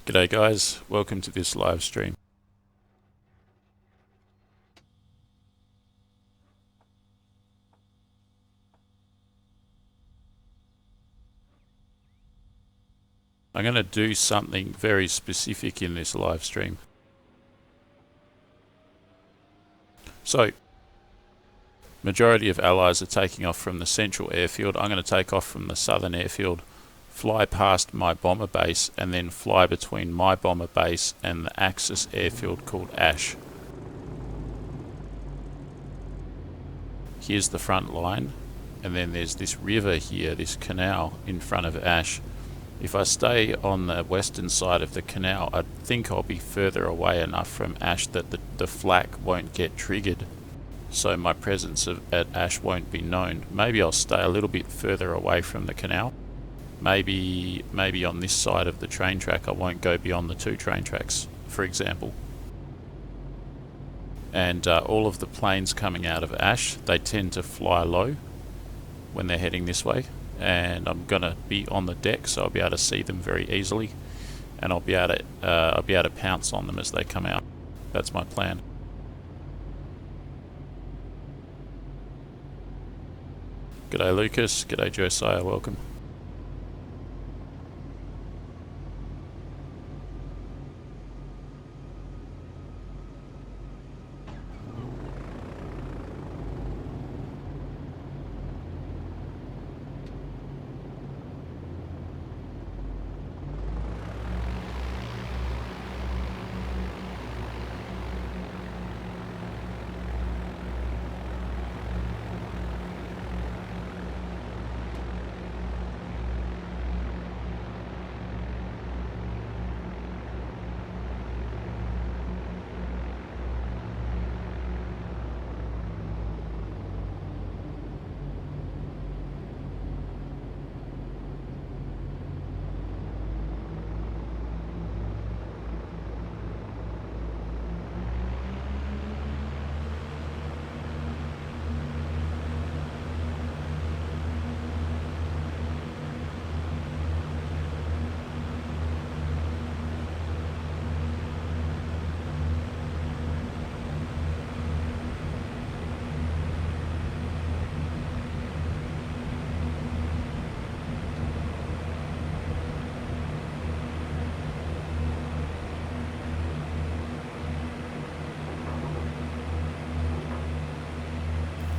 G'day guys, welcome to this live stream. I'm going to do something very specific in this live stream. So, majority of allies are taking off from the central airfield. I'm going to take off from the southern airfield, fly past my bomber base, and then fly between my bomber base and the Axis airfield called Ash. Here's the front line, and then there's this river here, this canal in front of Ash. If I stay on the western side of the canal, I think I'll be further away enough from Ash that the flak won't get triggered, so my presence at Ash won't be known. Maybe I'll stay a little bit further away from the canal. Maybe on this side of the train track I won't go beyond the 2 train tracks, for example. And all of the planes coming out of Ash, they tend to fly low when they're heading this way. And I'm gonna be on the deck, so I'll be able to see them very easily, and I'll be able to pounce on them as they come out. That's my plan. G'day Lucas, g'day Josiah, welcome.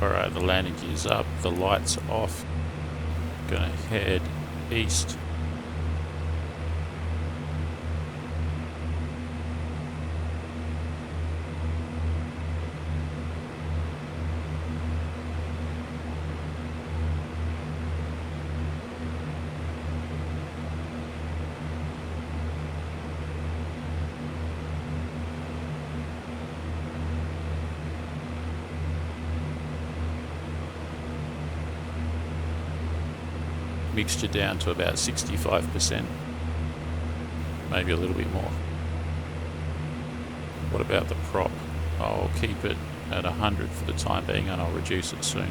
Alright, the landing gear's up, the lights off. Gonna head east. Mixture down to about 65%, maybe a little bit more. What about the prop? I'll keep it at 100 for the time being, and I'll reduce it soon.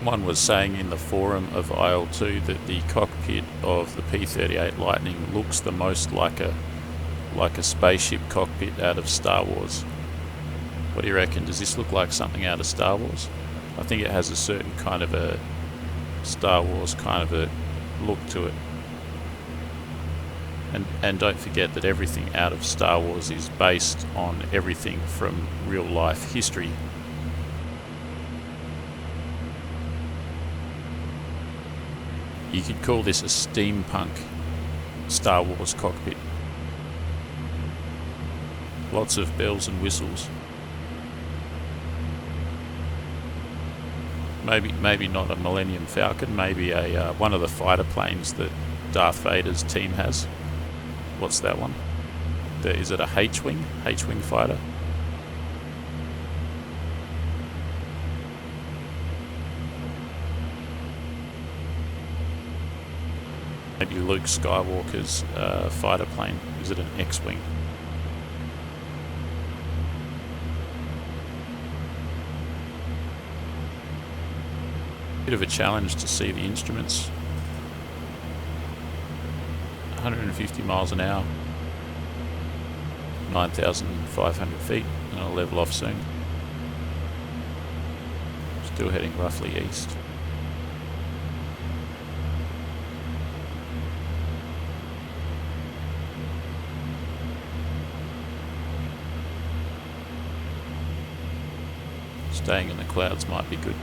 One was saying in the forum of IL2 that the cockpit of the P38 Lightning looks the most like a spaceship cockpit out of Star Wars. What do you reckon? Does this look like something out of Star Wars? I think it has a certain kind of a Star Wars kind of a look to it. And don't forget that everything out of Star Wars is based on everything from real life history. You could call this a steampunk Star Wars cockpit. Lots of bells and whistles. Maybe not a Millennium Falcon, maybe a one of the fighter planes that Darth Vader's team has. What's that one? Is it a H-wing? H-wing fighter? Maybe Luke Skywalker's fighter plane. Is it an X-Wing? Bit of a challenge to see the instruments. 150 miles an hour, 9,500 feet, and I'll level off soon. Still heading roughly east. Staying in the clouds might be good.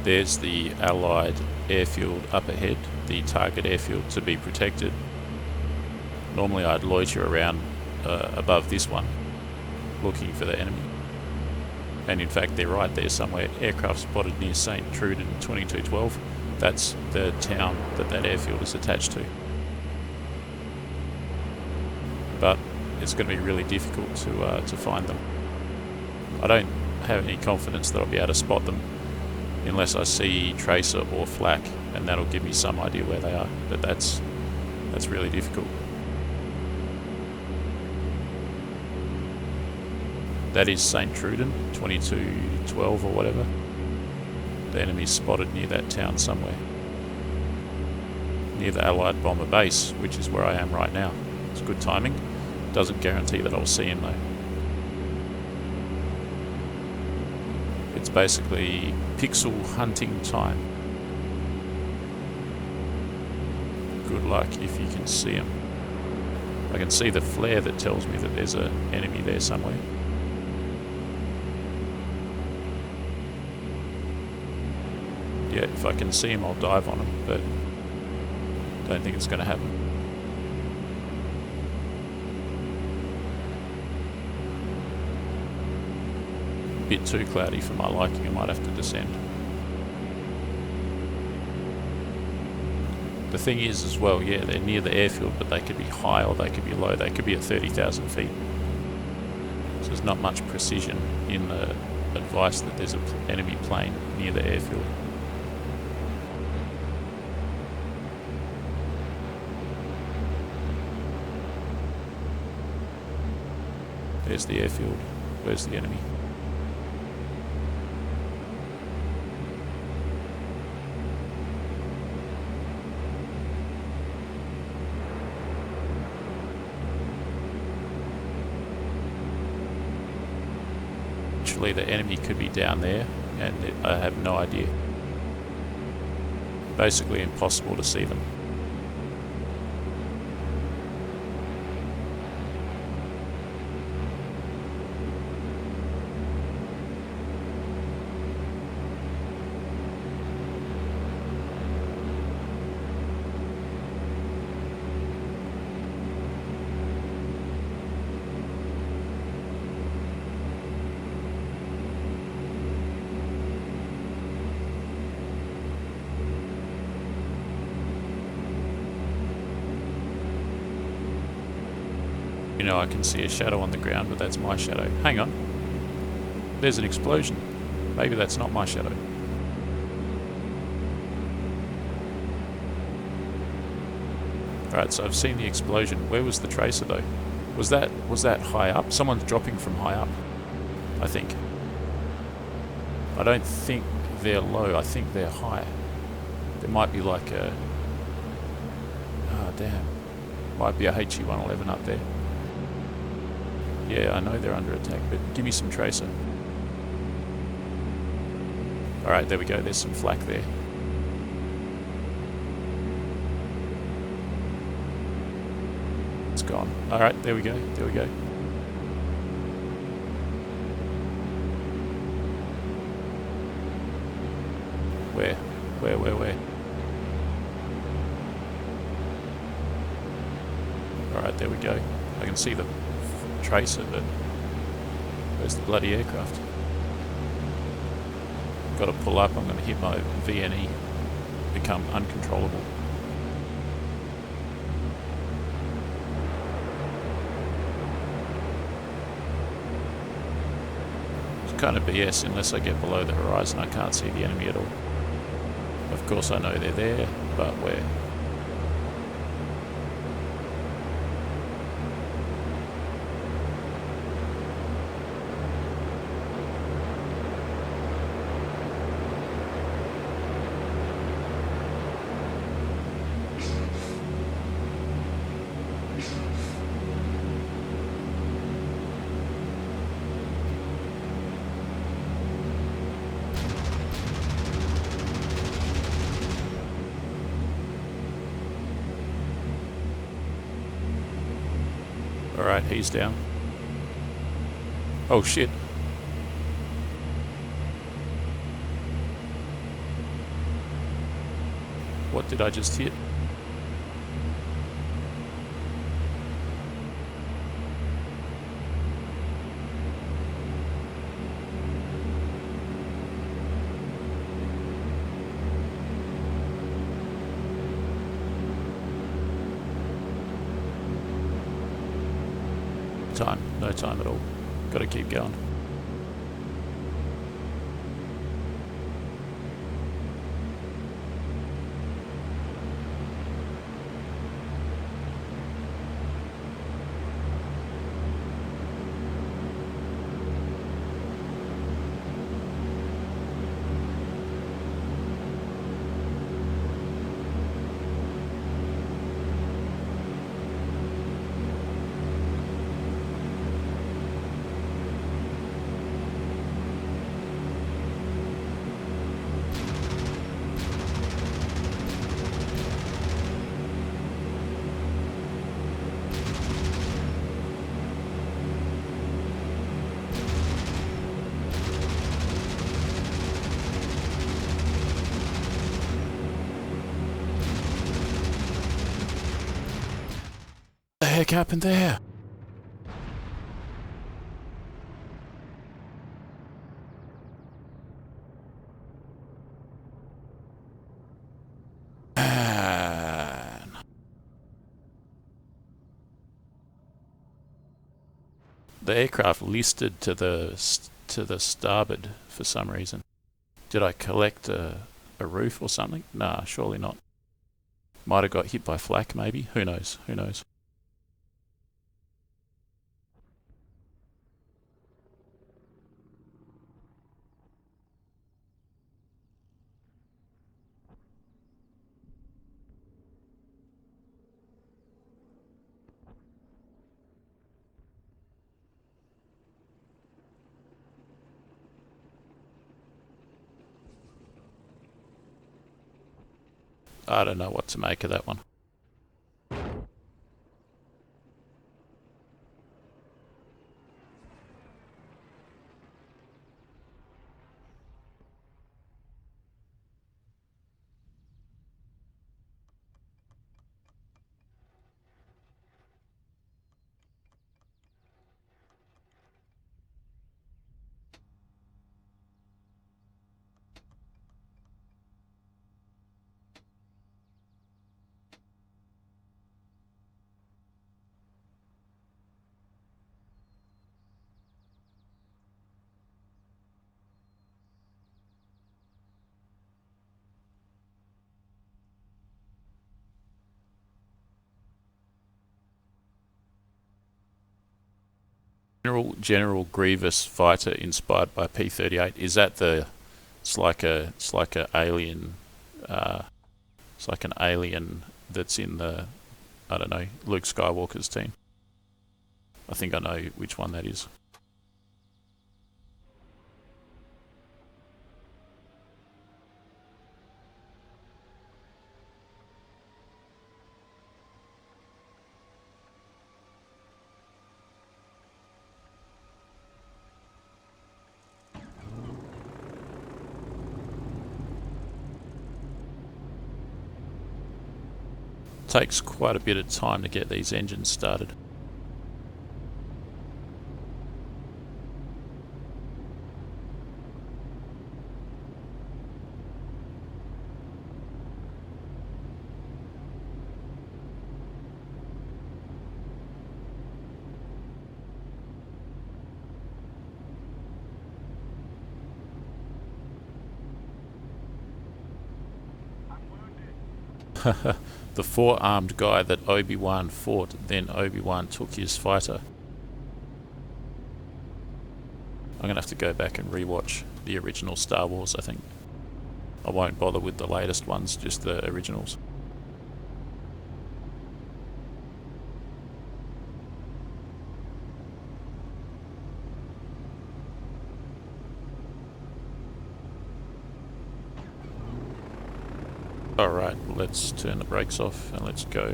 There's the Allied airfield up ahead, the target airfield to be protected. Normally I'd loiter around above this one, looking for the enemy. And in fact they're right there somewhere. Aircraft spotted near St. Truden 2212. That's the town that airfield is attached to. But it's going to be really difficult to find them. I don't have any confidence that I'll be able to spot them unless I see tracer or flak, and that'll give me some idea where they are. But that's really difficult. That is St. Truden 2212 or whatever. The enemy's spotted near that town somewhere, near the Allied bomber base, which is where I am right now. It's good timing. Doesn't guarantee that I'll see him though. It's basically pixel hunting time. Good luck if you can see him. I can see the flare that tells me that there's an enemy there somewhere. Yeah, if I can see him, I'll dive on him, but don't think it's going to happen. Bit too cloudy for my liking. I might have to descend. The thing is as well, yeah, they're near the airfield, but they could be high or they could be low. They could be at 30,000 feet. So there's not much precision in the advice that there's an enemy plane near the airfield. There's the airfield. Where's the enemy? Actually, the enemy could be down there, and I have no idea. Basically impossible to see them. You know, I can see a shadow on the ground, but that's my shadow. Hang on. There's an explosion. Maybe that's not my shadow. Alright, so I've seen the explosion. Where was the tracer though? Was that high up? Someone's dropping from high up, I think. I don't think they're low, I think they're high. There might be like a... Oh damn. Might be a HE-111 up there. Yeah, I know they're under attack, but give me some tracer. Alright, there we go. There's some flak there. It's gone. Alright, there we go. There we go. Where? Alright, there we go. I can see the tracer, but where's the bloody aircraft? Got to pull up. I'm going to hit my VNE, become uncontrollable. It's kind of BS. Unless I get below the horizon, I can't see the enemy at all. Of course I know they're there, but where? Alright, he's down. Oh shit. What did I just hit? Time, no time at all. Got to keep going. What the heck happened there? Man. The aircraft listed to the starboard for some reason. Did I collect a roof or something? Nah, surely not. Might have got hit by flak maybe. Who knows? Who knows? I don't know what to make of that one. General Grievous fighter inspired by P38. Is that the? It's like a alien. It's like an alien that's in the, I don't know, Luke Skywalker's team. I think I know which one that is. Takes quite a bit of time to get these engines started. The four-armed guy that Obi-Wan fought, then Obi-Wan took his fighter. I'm going to have to go back and rewatch the original Star Wars, I think. I won't bother with the latest ones, just the originals. Alright, let's turn the brakes off and let's go.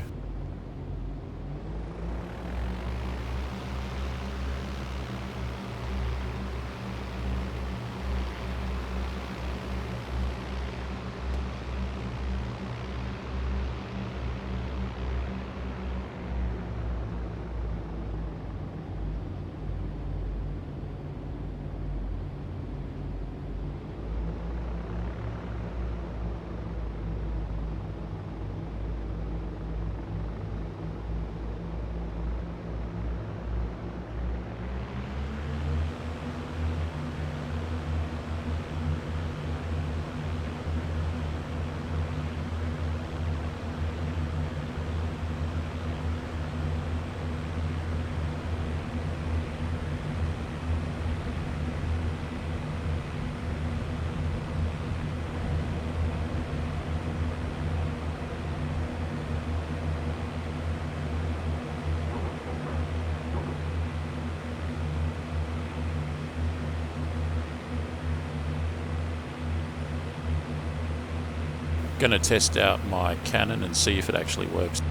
Going to test out my cannon and see if it actually works.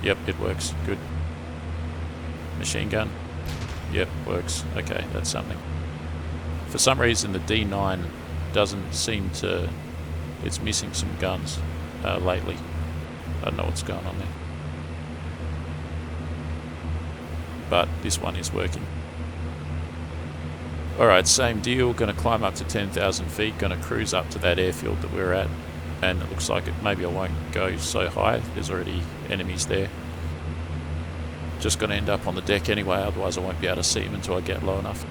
Yep, it works. Good. Machine gun. Yep, works. Okay, that's something. For some reason the D9 doesn't seem to... It's missing some guns lately. I don't know what's going on there. But this one is working. Alright, same deal, going to climb up to 10,000 feet, going to cruise up to that airfield that we're at, and it looks like maybe I won't go so high, there's already enemies there. Just going to end up on the deck anyway, otherwise I won't be able to see them until I get low enough.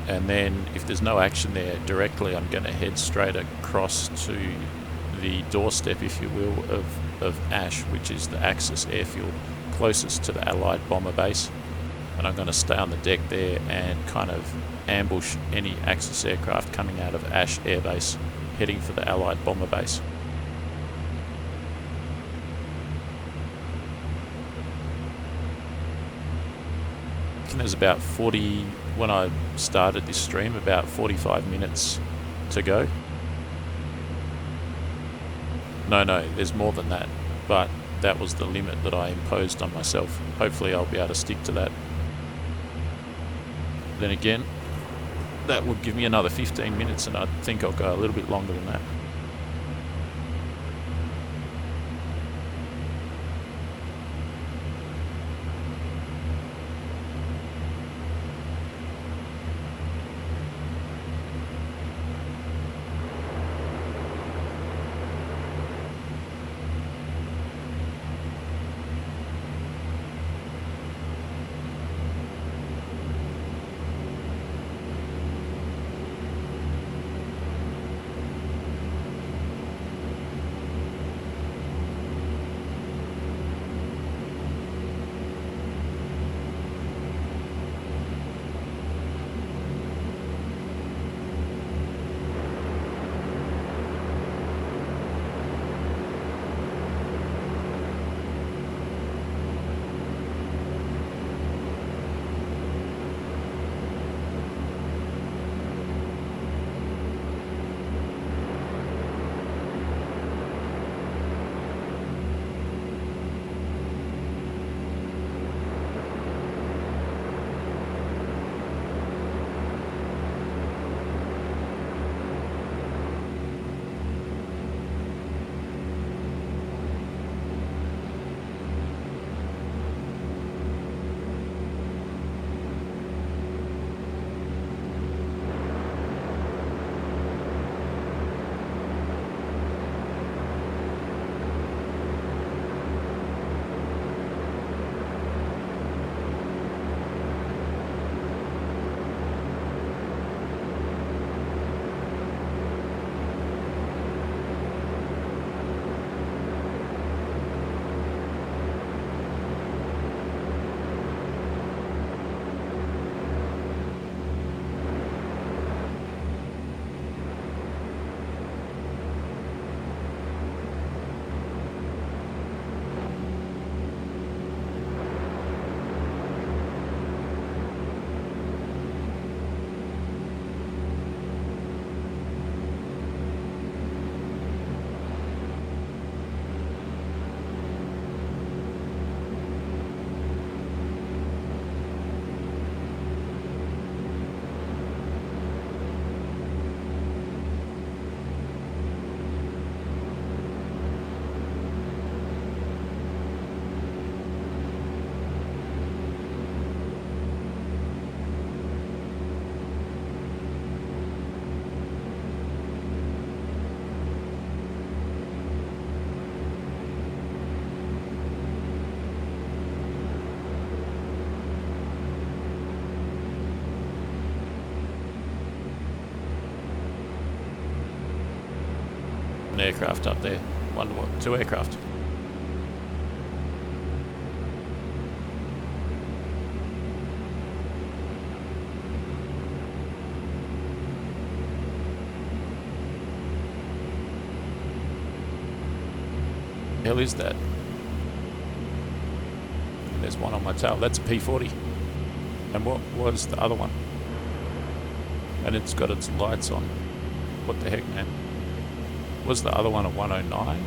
And then, if there's no action there directly, I'm going to head straight across to the doorstep, if you will, of Ash, which is the Axis airfield closest to the Allied bomber base. And I'm going to stay on the deck there and kind of ambush any Axis aircraft coming out of Ash Air Base, heading for the Allied bomber base. I think there's about 40, when I started this stream, about 45 minutes to go. No, there's more than that, but that was the limit that I imposed on myself. Hopefully I'll be able to stick to that. Then again, that would give me another 15 minutes, and I think I'll go a little bit longer than that. aircraft up there. Two aircraft. The hell is that? There's one on my tail. That's a P40. And what was the other one? And it's got its lights on. What the heck, man? Was the other one a 109?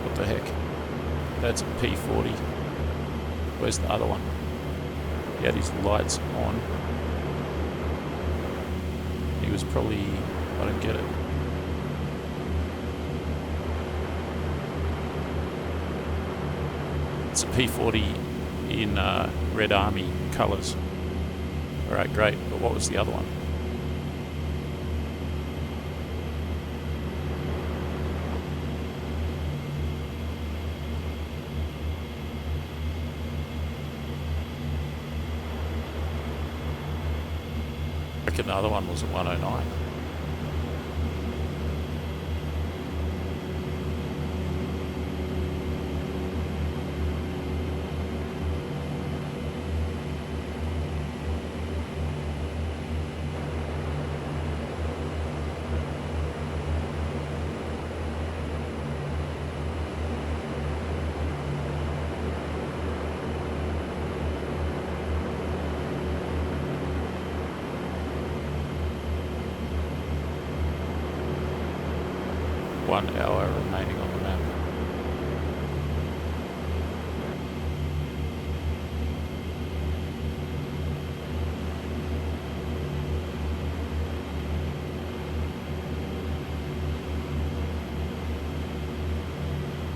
What the heck? That's a P40. Where's the other one? He had his lights on. He was probably... I don't get it. It's a P40 in Red Army colours. Alright, great. But what was the other one? I reckon the other one was a 109. One hour remaining on the map.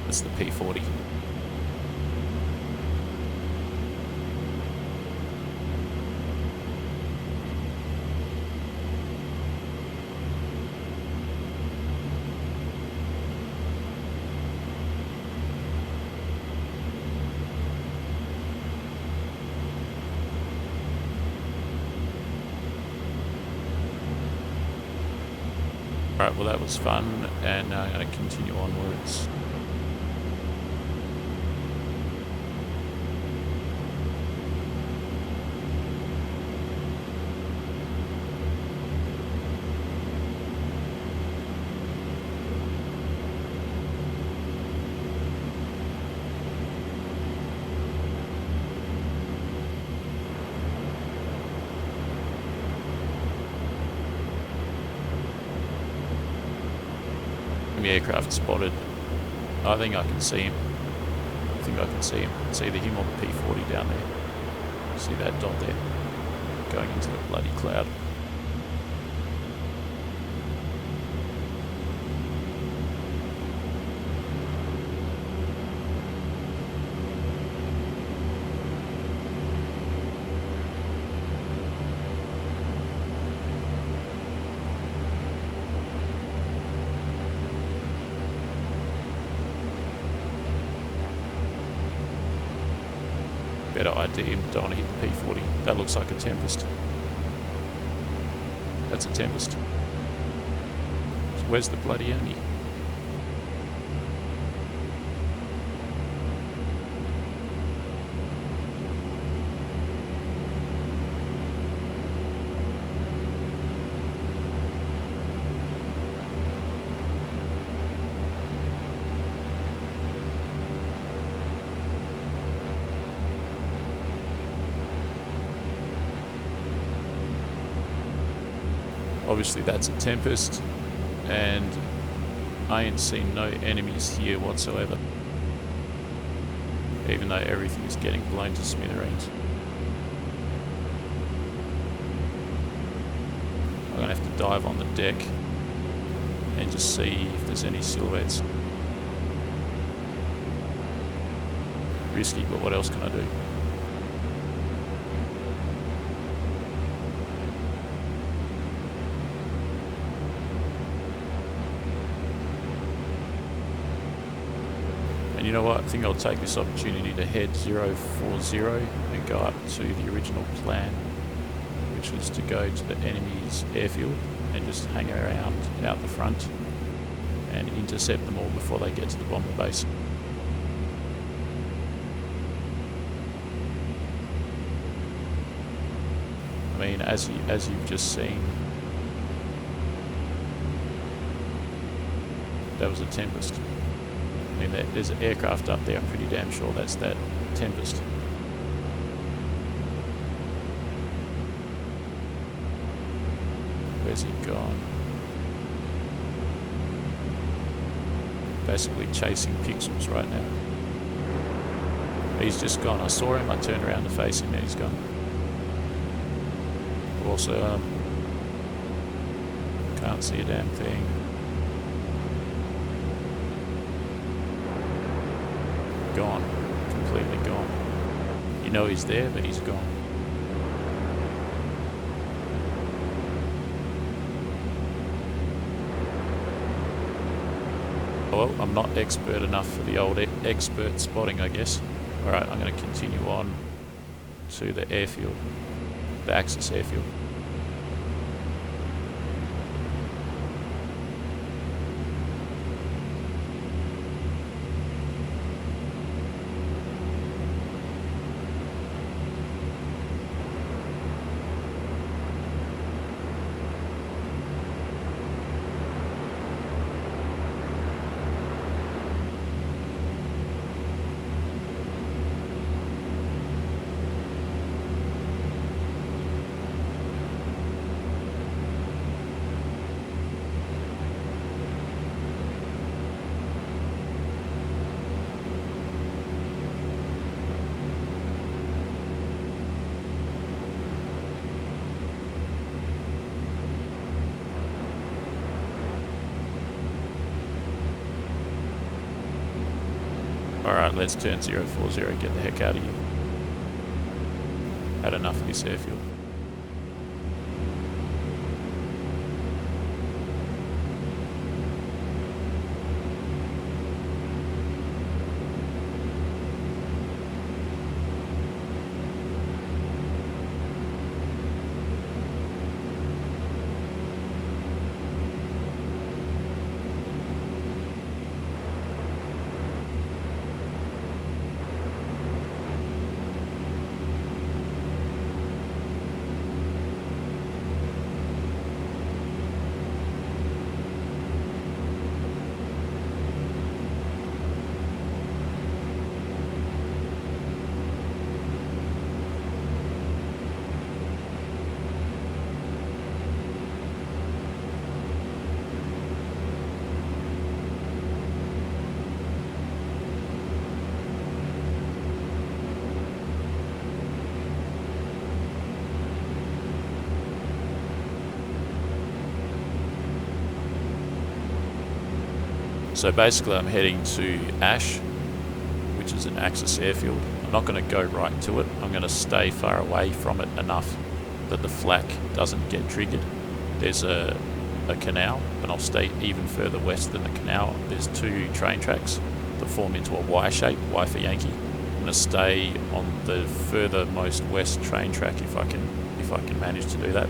That's the P40. Alright, well that was fun, and now I'm going to continue onwards. Enemy aircraft spotted. I think I can see him. I think I can see him. It's either him or the P40 down there. See that dot there? Going into the bloody cloud. Better ID, don't want to hit the P40. That looks like a Tempest. That's a Tempest. So where's the bloody enemy? Obviously that's a Tempest, and I ain't seen no enemies here whatsoever, even though everything is getting blown to smithereens. I'm gonna have to dive on the deck and just see if there's any silhouettes. Risky, but what else can I do? You know what, I think I'll take this opportunity to head 040 and go up to the original plan, which was to go to the enemy's airfield and just hang around out the front and intercept them all before they get to the bomber base. I mean, as you've just seen, that was a Tempest. I mean, there's an aircraft up there. I'm pretty damn sure that's that Tempest. Where's he gone? Basically chasing pixels right now. He's just gone. I saw him, I turned around to face him and he's gone. Also, can't see a damn thing. Gone. Completely gone. You know he's there, but he's gone. Well, I'm not expert enough for the old expert spotting, I guess. Alright, I'm going to continue on to the airfield, the Axis airfield. Alright, let's turn 040, get the heck out of here. Had enough of this airfield. So basically I'm heading to Ash, which is an Axis airfield. I'm not going to go right to it. I'm going to stay far away from it enough that the flak doesn't get triggered. There's a canal, and I'll stay even further west than the canal. There's two train tracks that form into a Y shape, Y for Yankee. I'm going to stay on the furthermost west train track if I can manage to do that,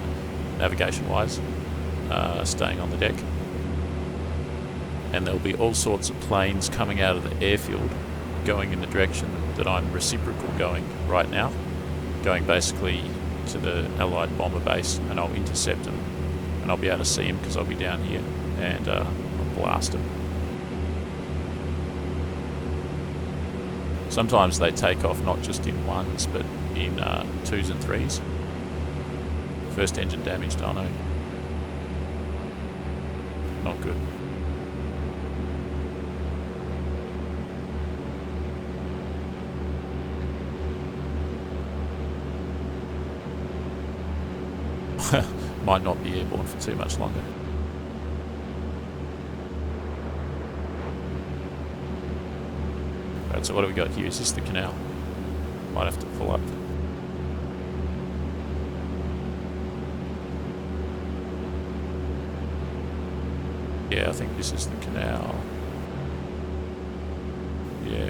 navigation-wise, staying on the deck. And there'll be all sorts of planes coming out of the airfield going in the direction that I'm reciprocal going right now, going basically to the Allied bomber base, and I'll intercept them and I'll be able to see them because I'll be down here, and I'll blast them. Sometimes they take off not just in ones but in twos and threes. First engine damaged, I know. Not good. Might not be airborne for too much longer. Right, so what do we got here? Is this the canal? Might have to pull up. Yeah, I think this is the canal. Yeah.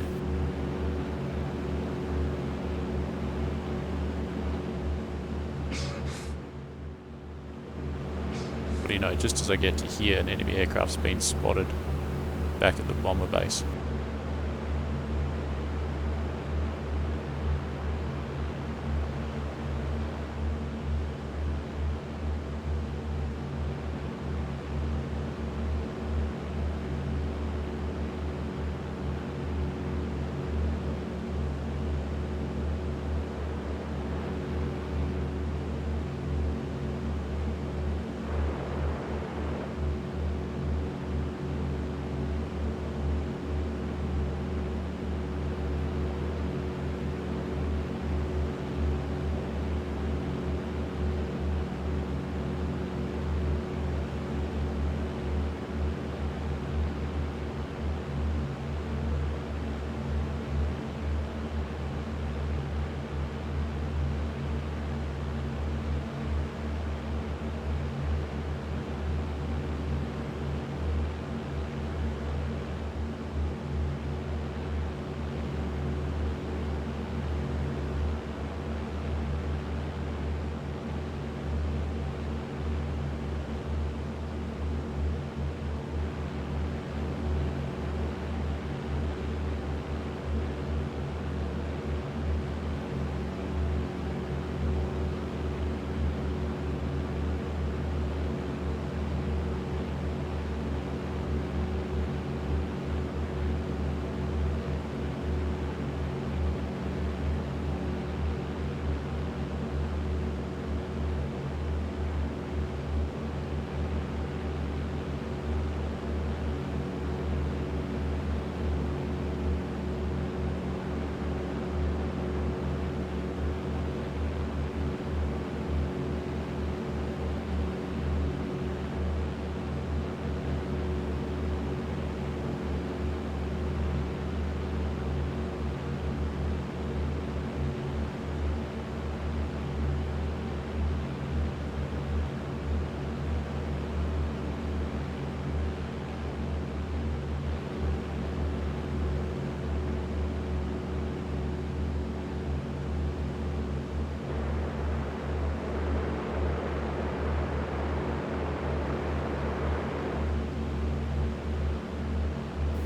But you know, just as I get to here, an enemy aircraft's been spotted back at the bomber base.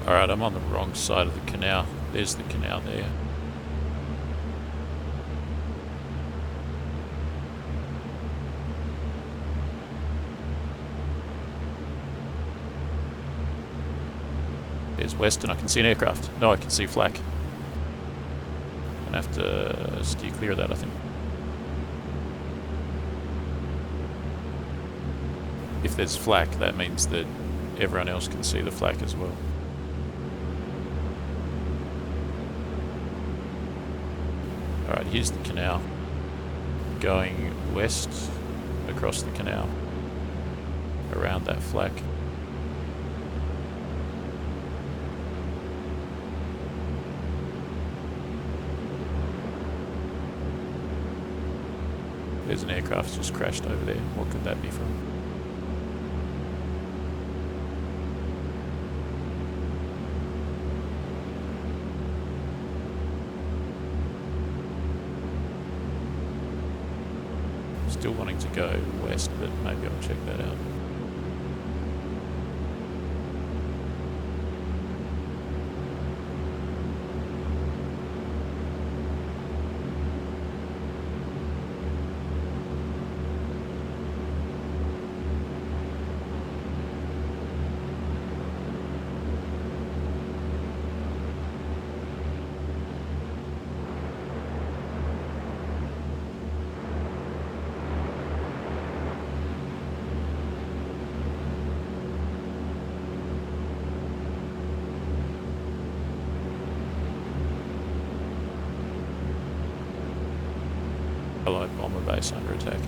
Alright, I'm on the wrong side of the canal. There's the canal there. There's west and I can see an aircraft. No, I can see flak. I'm gonna have to steer clear of that, I think. If there's flak, that means that everyone else can see the flak as well. Alright, here's the canal. Going west across the canal. Around that flak. There's an aircraft just crashed over there. What could that be from? Still wanting to go west, but maybe I'll check that out. Allied bomber base under attack.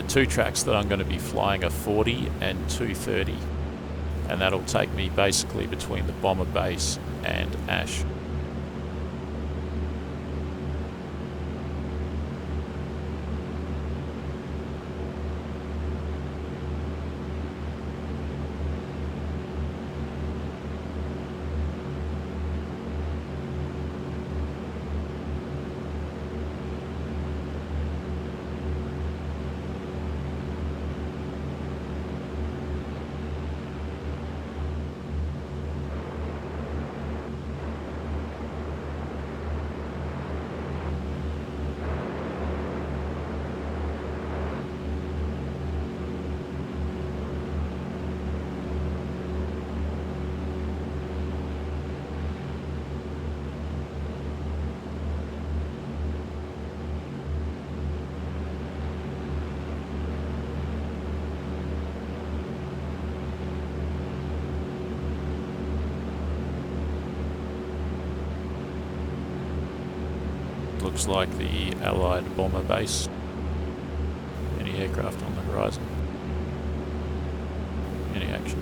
two tracks that I'm going to be flying are 40 and 230, and that'll take me basically between the bomber base and Ash. Looks like the Allied bomber base. Any aircraft on the horizon? Any action?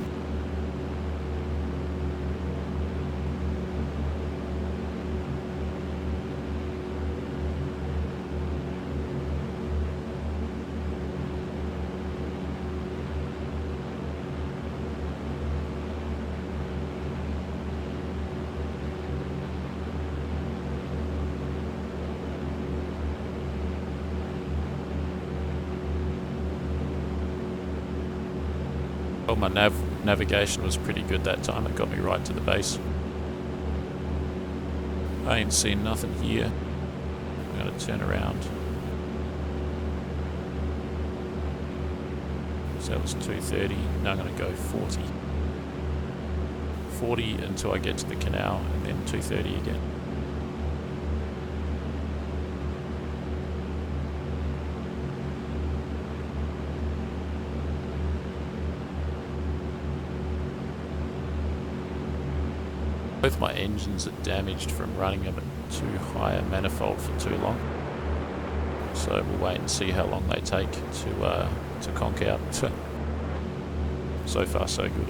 Well, my navigation was pretty good that time. It got me right to the base. I ain't seen nothing here. I'm going to turn around. So that was 230. Now I'm going to go 40. 40 until I get to the canal, and then 230 again. Both my engines are damaged from running them at too high a manifold for too long. So we'll wait and see how long they take to conk out. So far, so good.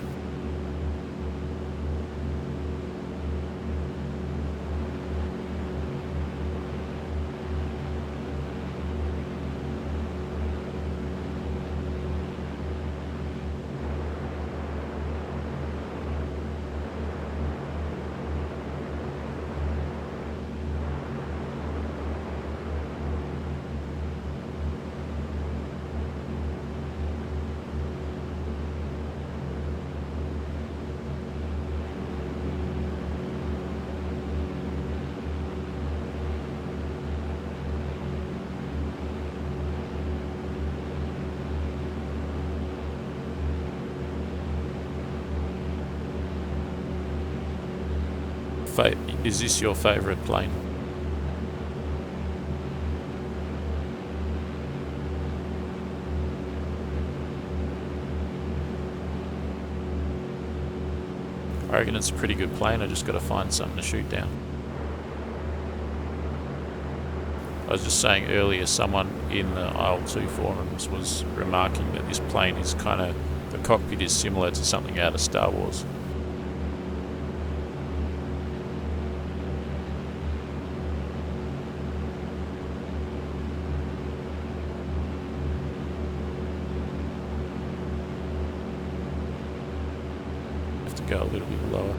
Is this your favourite plane? I reckon it's a pretty good plane. I just got to find something to shoot down. I was just saying earlier, someone in the IL2 forums was remarking that this plane is kind of, the cockpit is similar to something out of Star Wars. Go a little bit lower.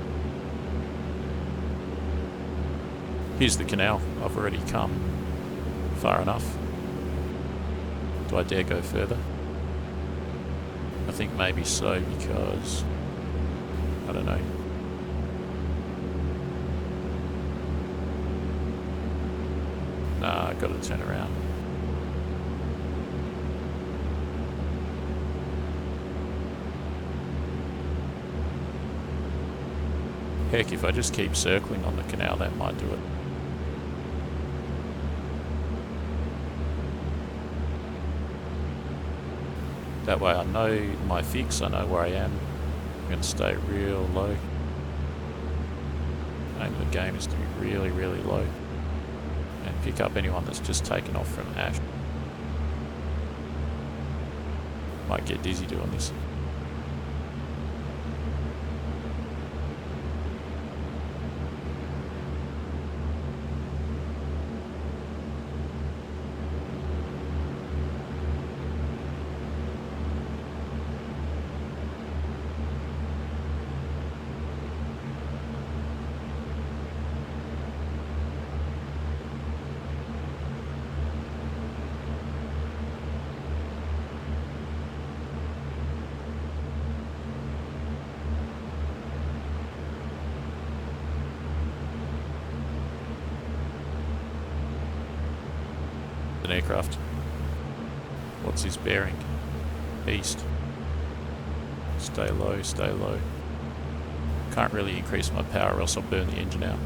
Here's the canal. I've already come far enough. Do I dare go further? I think maybe so, because I don't know. Nah, I gotta turn around. Heck, if I just keep circling on the canal, that might do it. That way I know my fix, I know where I am. I'm going to stay real low. The aim of the game is to be really, really low and pick up anyone that's just taken off from Ash. Might get dizzy doing this. An aircraft. What's his bearing? East. Stay low, stay low. Can't really increase my power or else I'll burn the engine out.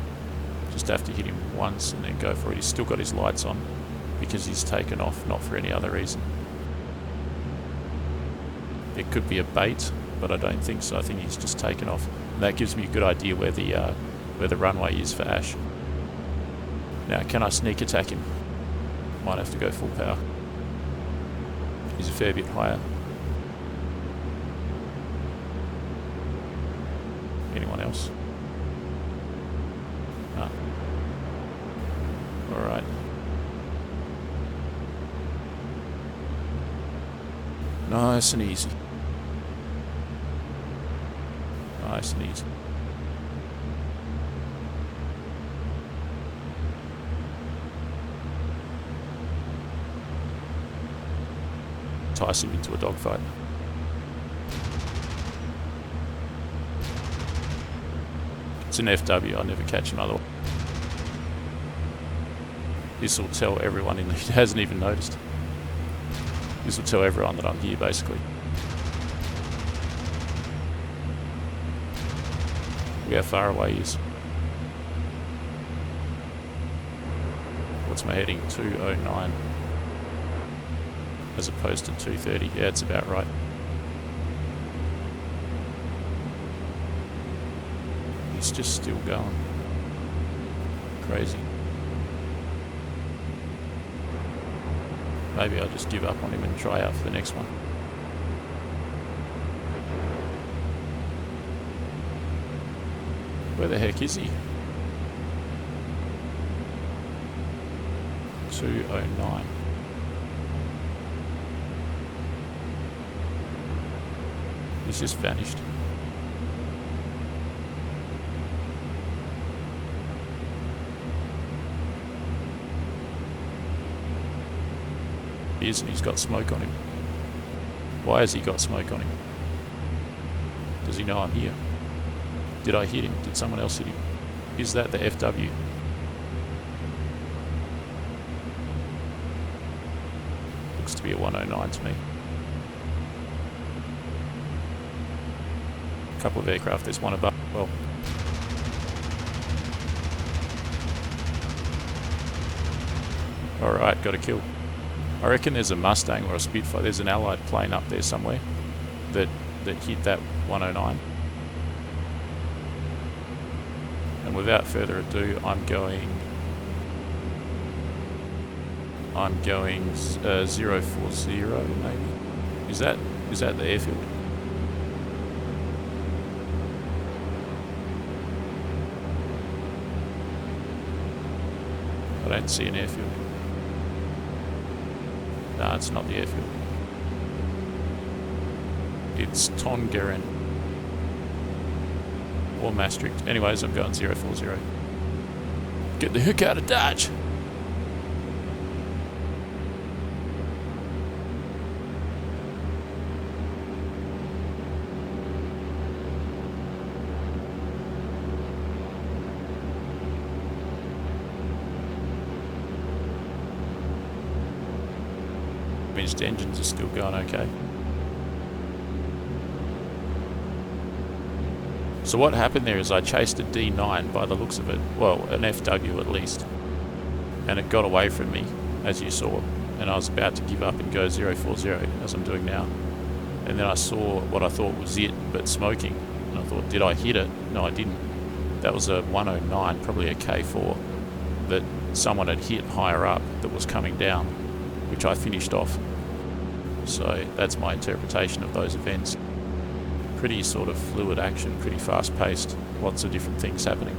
Just have to hit him once and then go for it. He's still got his lights on because he's taken off, not for any other reason. It could be a bait, but I don't think so. I think he's just taken off. And that gives me a good idea where the runway is for Ash. Now, can I sneak attack him? Might have to go full power. He's a fair bit higher. Anyone else? No. Alright. Nice and easy. Nice and easy. Entice him into a dogfight. It's an FW, I'll never catch another one. This will tell everyone in the... He hasn't even noticed. This will tell everyone that I'm here, basically. Look how far away he is. What's my heading? 209. As opposed to 230. Yeah, it's about right. He's just still going. Crazy. Maybe I'll just give up on him and try out for the next one. Where the heck is he? 209. He's just vanished. He isn't, he's got smoke on him. Why has he got smoke on him? Does he know I'm here? Did I hit him? Did someone else hit him? Is that the FW? Looks to be a 109 to me. Couple of aircraft, there's one above. Well, alright, got a kill. I reckon there's a Mustang or a Spitfire. There's an Allied plane up there somewhere that hit that 109. And without further ado, I'm going 040 maybe. Is that the airfield? I don't see an airfield. No, it's not the airfield. It's Tongeren. Or Maastricht. Anyways, I'm going 040. Get the hook out of Dodge! The engines are still going okay. So what happened there is I chased a D9 by the looks of it, well, an FW at least, and it got away from me, as you saw, and I was about to give up and go 040, as I'm doing now, and then I saw what I thought was it, but smoking, and I thought, did I hit it? No, I didn't. That was a 109, probably a K4, that someone had hit higher up that was coming down, which I finished off. So that's my interpretation of those events. Pretty sort of fluid action, pretty fast paced, lots of different things happening.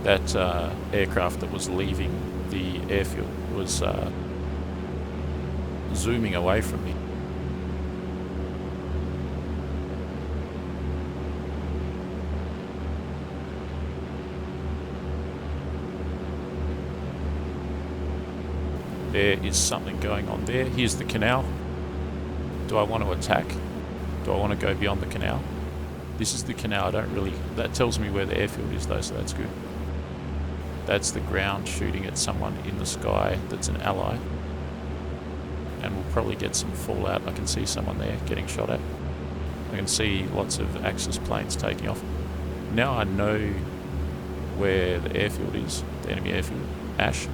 That aircraft that was leaving the airfield was zooming away from me. There is something going on there. Here's the canal. Do I want to attack? Do I want to go beyond the canal? This is the canal. That tells me where the airfield is though, so that's good. That's the ground shooting at someone in the sky that's an ally. And we'll probably get some fallout. I can see someone there getting shot at. I can see lots of Axis planes taking off. Now I know where the airfield is, the enemy airfield, Ash.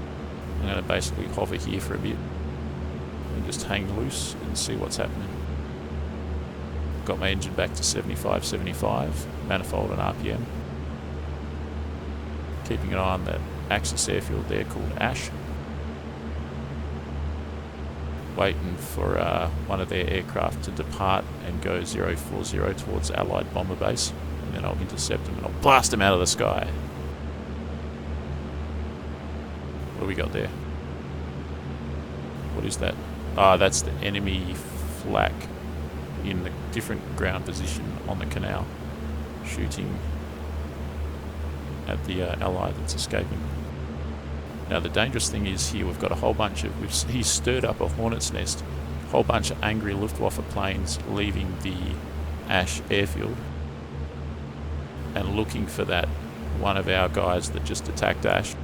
I'm going to basically hover here for a bit and just hang loose and see what's happening. Got my engine back to 75, manifold and RPM. Keeping an eye on that Axis airfield there called Ash. Waiting for one of their aircraft to depart and go 040 towards Allied bomber base, and then I'll intercept them and I'll blast them out of the sky. What do we got there? What is that? Ah, that's the enemy flak in the different ground position on the canal, shooting at the ally that's escaping. Now the dangerous thing is here we've got a whole bunch of, he's stirred up a hornet's nest, a whole bunch of angry Luftwaffe planes leaving the Ash airfield and looking for that one of our guys that just attacked Ash.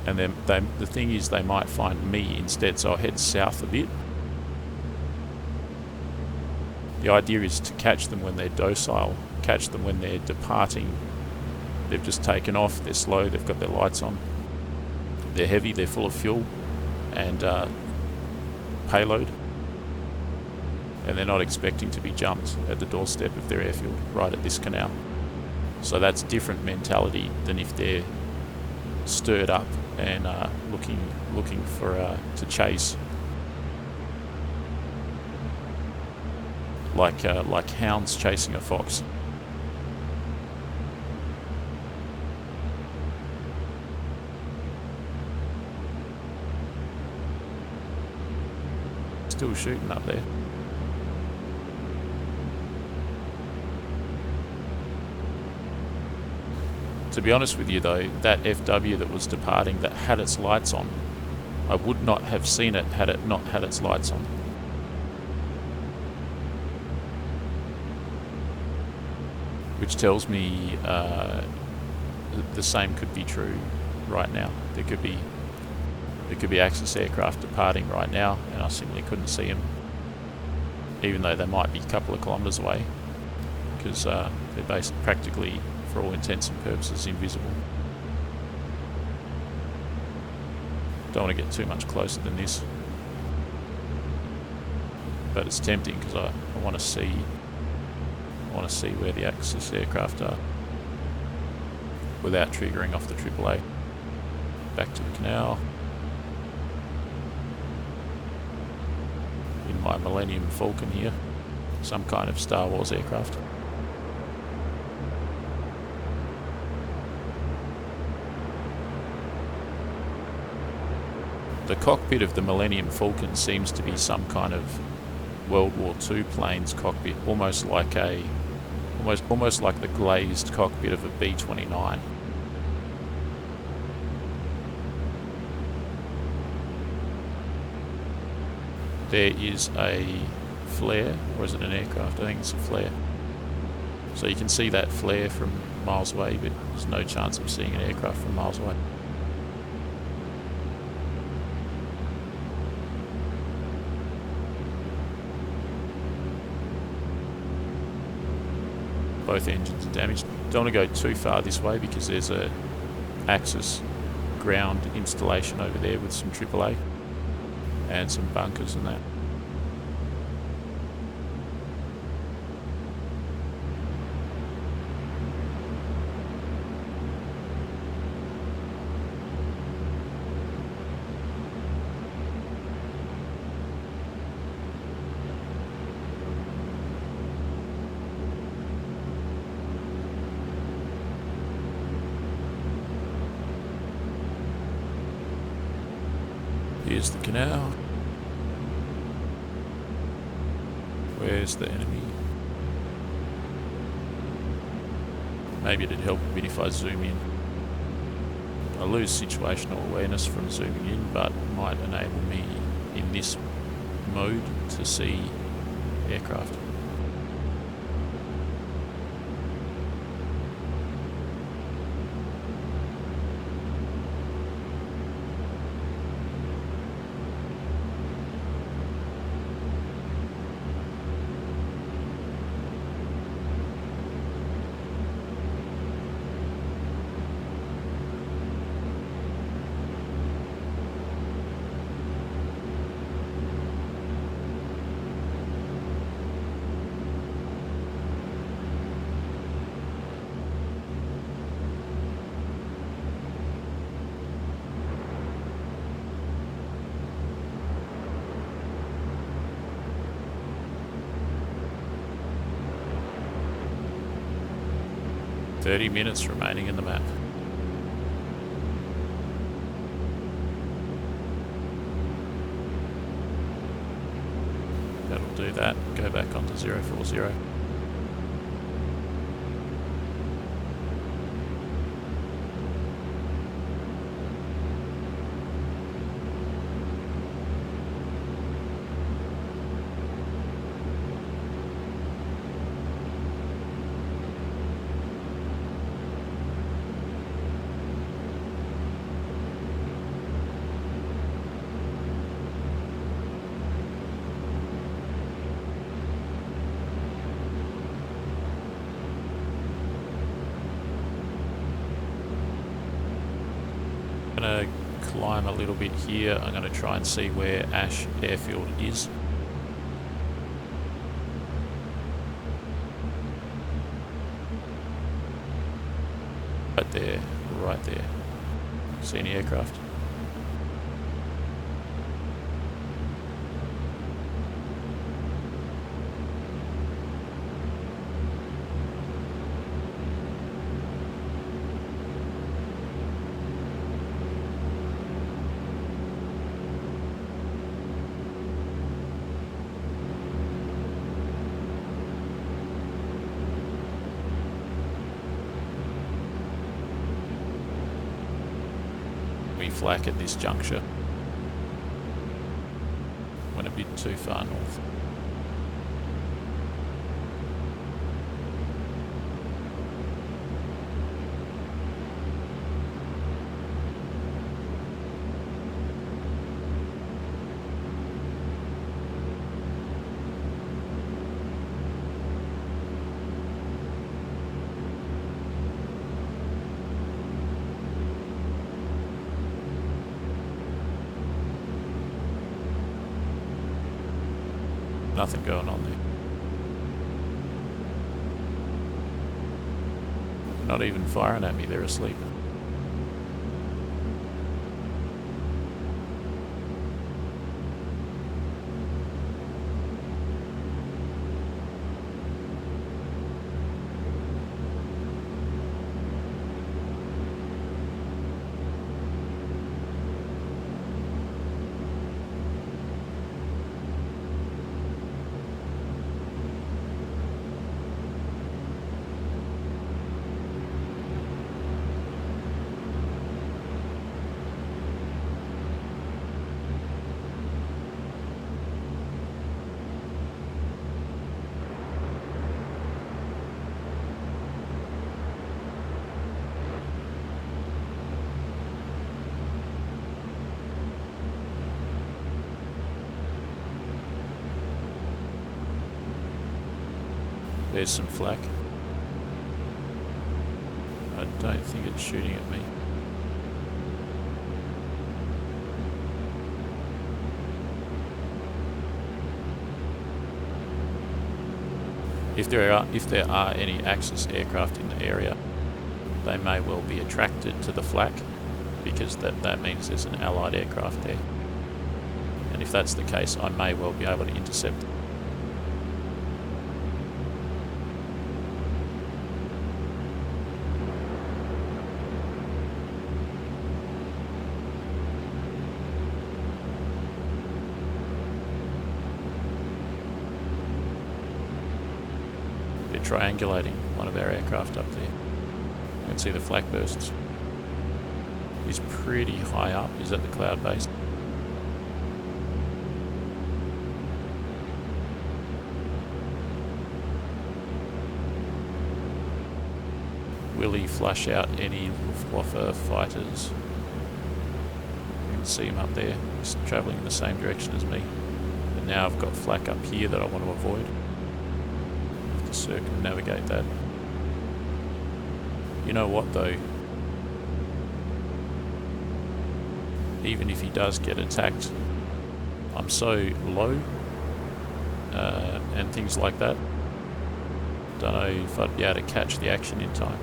And then the thing is they might find me instead, so I'll head south a bit. The idea is to catch them when they're docile, catch them when they're departing. They've just taken off, they're slow, they've got their lights on. They're heavy, they're full of fuel and payload. And they're not expecting to be jumped at the doorstep of their airfield, right at this canal. So that's a different mentality than if they're stirred up and looking for to chase, like hounds chasing a fox. Still shooting up there. To be honest with you though, that FW that was departing that had its lights on, I would not have seen it had it not had its lights on. Which tells me the same could be true right now. There could be Axis aircraft departing right now and I simply couldn't see them, even though they might be a couple of kilometres away, because they're basically practically, for all intents and purposes, invisible. Don't want to get too much closer than this, but it's tempting because I want to see where the Axis aircraft are without triggering off the AAA. Back to the canal in my Millennium Falcon here, some kind of Star Wars aircraft. The cockpit of the Millennium Falcon seems to be some kind of World War II plane's cockpit, almost like the glazed cockpit of a B-29. There is a flare, or is it an aircraft? I think it's a flare. So you can see that flare from miles away, but there's no chance of seeing an aircraft from miles away. Both engines are damaged. Don't want to go too far this way because there's a Axis ground installation over there with some AAA and some bunkers and that. Here's the canal. Where's the enemy? Maybe it'd help a bit if I zoom in. I lose situational awareness from zooming in, but might enable me in this mode to see aircraft. "30 minutes remaining in the map." That'll do that. Go back onto 040. I'm going to climb a little bit here. I'm going to try and see where Ash Airfield is. Right there, right there. See any aircraft? Flak at this juncture. Went a bit too far north. Nothing going on there. Not even firing at me, they're asleep. There's some flak. I don't think it's shooting at me. If there are any Axis aircraft in the area, they may well be attracted to the flak, because that means there's an allied aircraft there. And if that's the case, I may well be able to intercept it. triangulating one of our aircraft up there. You can see the flak bursts. He's pretty high up. He's at the cloud base. Will he flush out any Luftwaffe fighters? You can see him up there. He's travelling in the same direction as me. But now I've got flak up here that I want to avoid. I have to circumnavigate that. You know what though? Even if he does get attacked, I'm so low and things like that. Don't know if I'd be able to catch the action in time.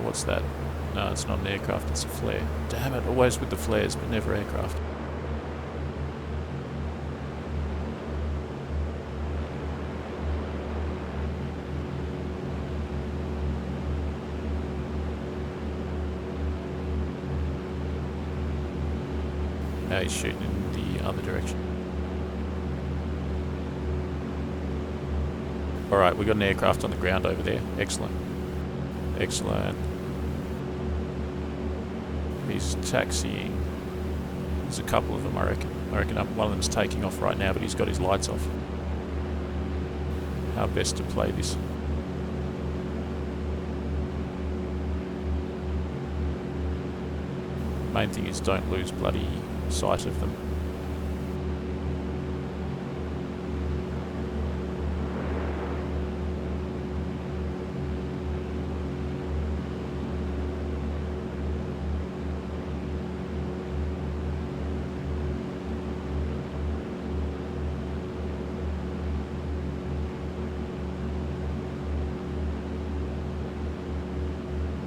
What's that? No, it's not an aircraft, it's a flare. Damn it, always with the flares, but never aircraft. Now he's shooting in the other direction. Alright, we got an aircraft on the ground over there. Excellent. Excellent. He's taxiing. There's a couple of them, I reckon. One of them's taking off right now, but he's got his lights off. How best to play this? Main thing is don't lose bloody sight of them.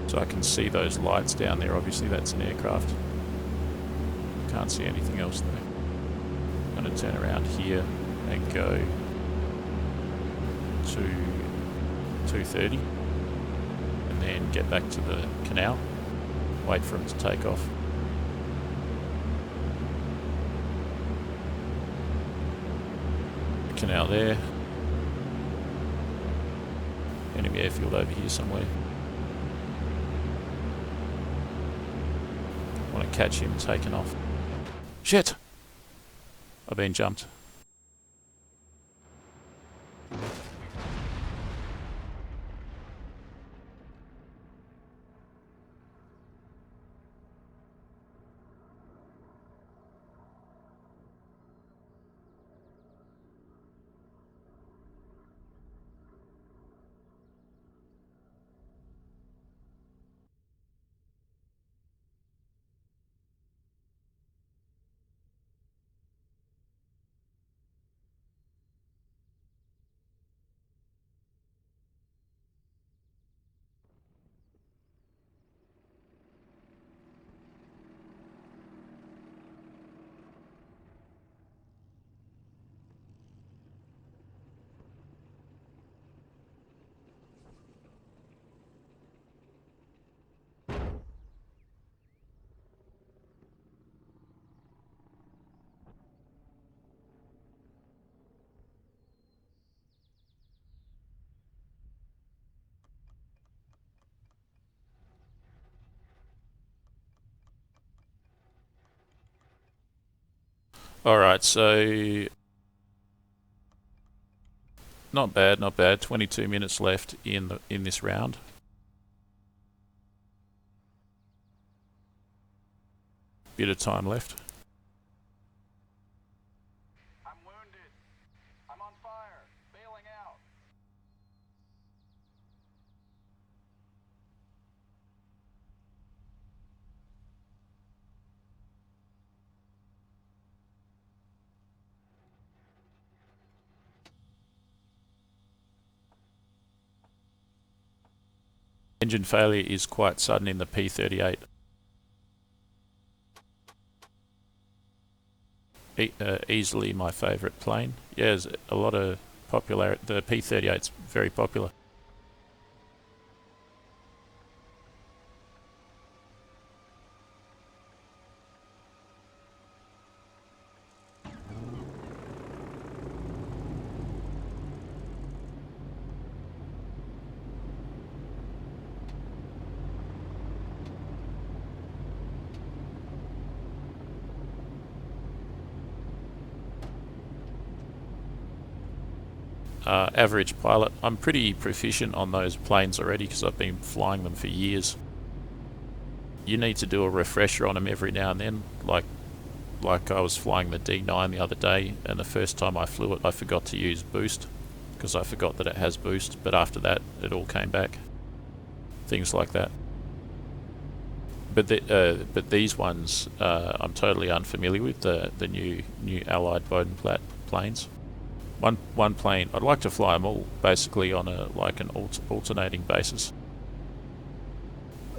So I can see those lights down there. Obviously that's an aircraft. Can't see anything else though. I'm going to turn around here and go to 230 and then get back to the canal. Wait for him to take off. The canal there. Enemy airfield over here somewhere. Want to catch him taking off. Shit! I've been jumped. Alright, so not bad, not bad. 22 minutes left in this round. Bit of time left. I'm wounded. I'm on fire. Bailing out. Engine failure is quite sudden in the P38. Easily my favourite plane. Yeah, there's a lot of popularity. The P38's very popular. average pilot. I'm pretty proficient on those planes already because I've been flying them for years. You need to do a refresher on them every now and then, like I was flying the D9 the other day, and the first time I flew it I forgot to use boost because I forgot that it has boost, but after that it all came back. Things like that. But these ones I'm totally unfamiliar with, the new Allied Bodenplatte planes. One plane, I'd like to fly them all basically on an alternating basis.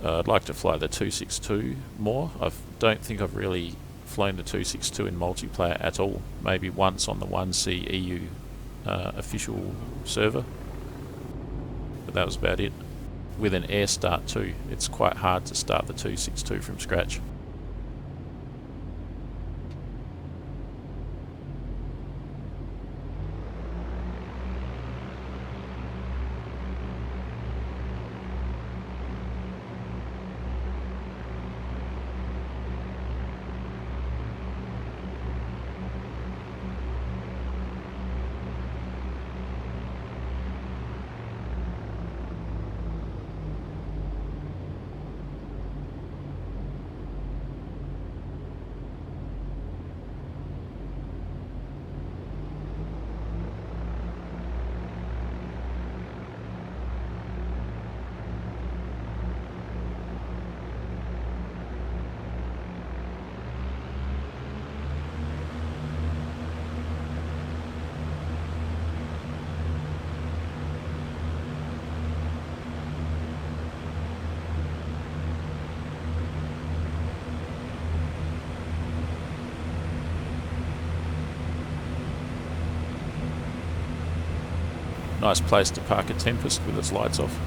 I'd like to fly the 262 more. I don't think I've really flown the 262 in multiplayer at all. Maybe once on the 1C EU official server, but that was about it. With an air start too, it's quite hard to start the 262 from scratch. Nice place to park a Tempest with its lights off.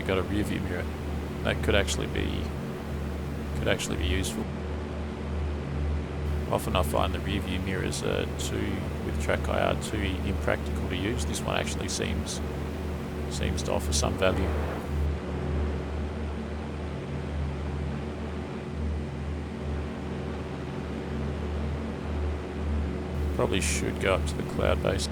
Got a rear view mirror. That could actually be useful. Often I find the rear view mirrors with track IR too impractical to use. This one actually seems to offer some value. Probably should go up to the cloud base.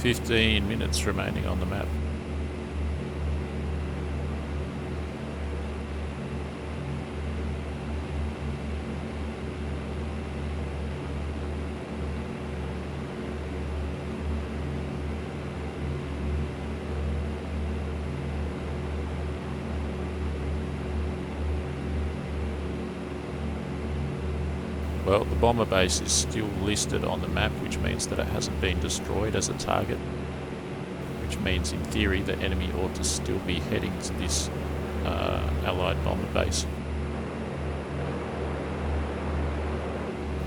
15 minutes remaining on the map. Well, the bomber base is still listed on the map, which means that it hasn't been destroyed as a target, which means in theory the enemy ought to still be heading to this Allied bomber base.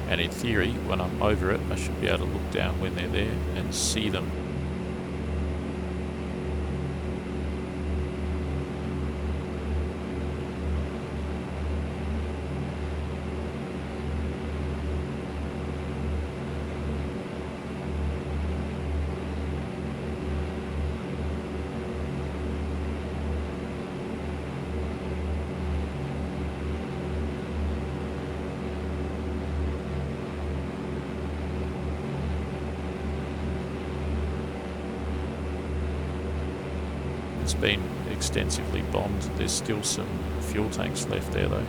And in theory, when I'm over it, I should be able to look down when they're there and see them. It's been extensively bombed. There's still some fuel tanks left there though.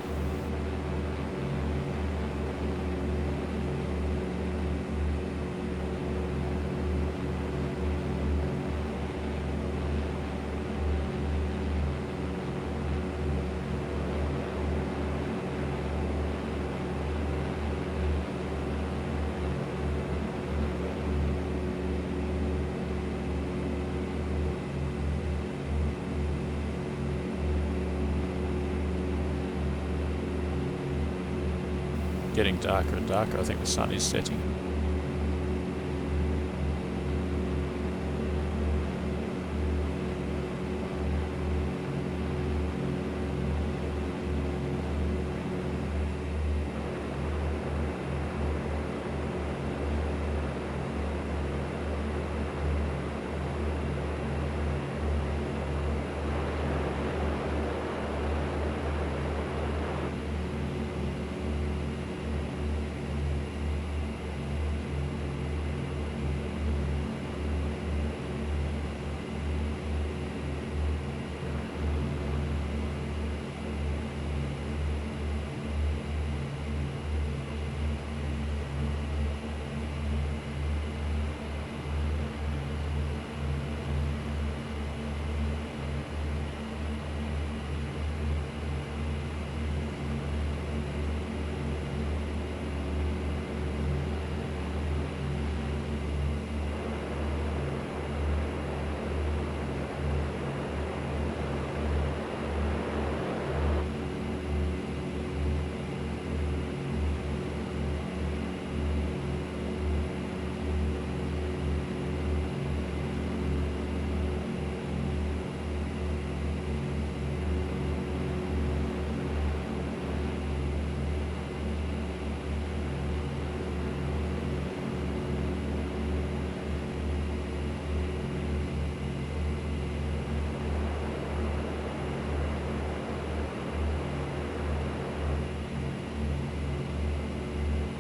Getting darker and darker. I think the sun is setting.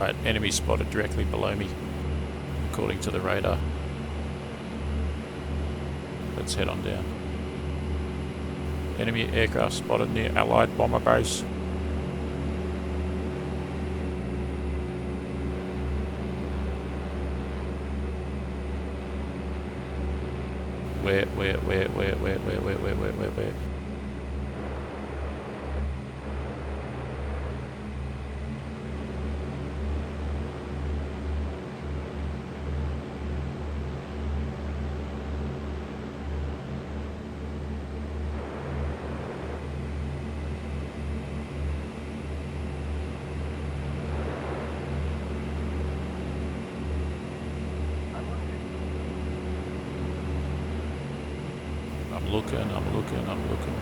Right, enemy spotted directly below me, according to the radar. Let's head on down. Enemy aircraft spotted near Allied bomber base. Where? I'm looking. I'm looking.